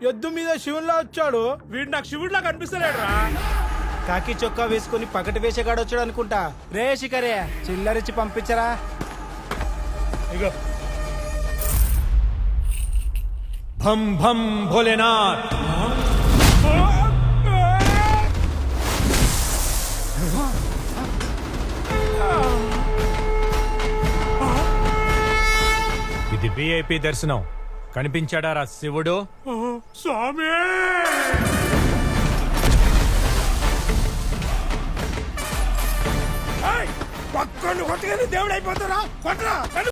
ఎద్దు మీద శివునిలా వచ్చాడు. వీడు నాకు శివుడిలా కనిపిస్తలేడు రా. కాకి చొక్కా వేసుకుని పకటి వేషగాడు వచ్చాడు అనుకుంటా. రే శిఖరే, చిల్లరిచ్చి పంపించరా. ఇగో భం భం భోలేనాథ్. ఇది విఐపి దర్శనం. కనిపించాడా రా శివుడు? స్వామి పక్కను కొట్టగానే దేవుడు అయిపోతారా? కొట్టరా.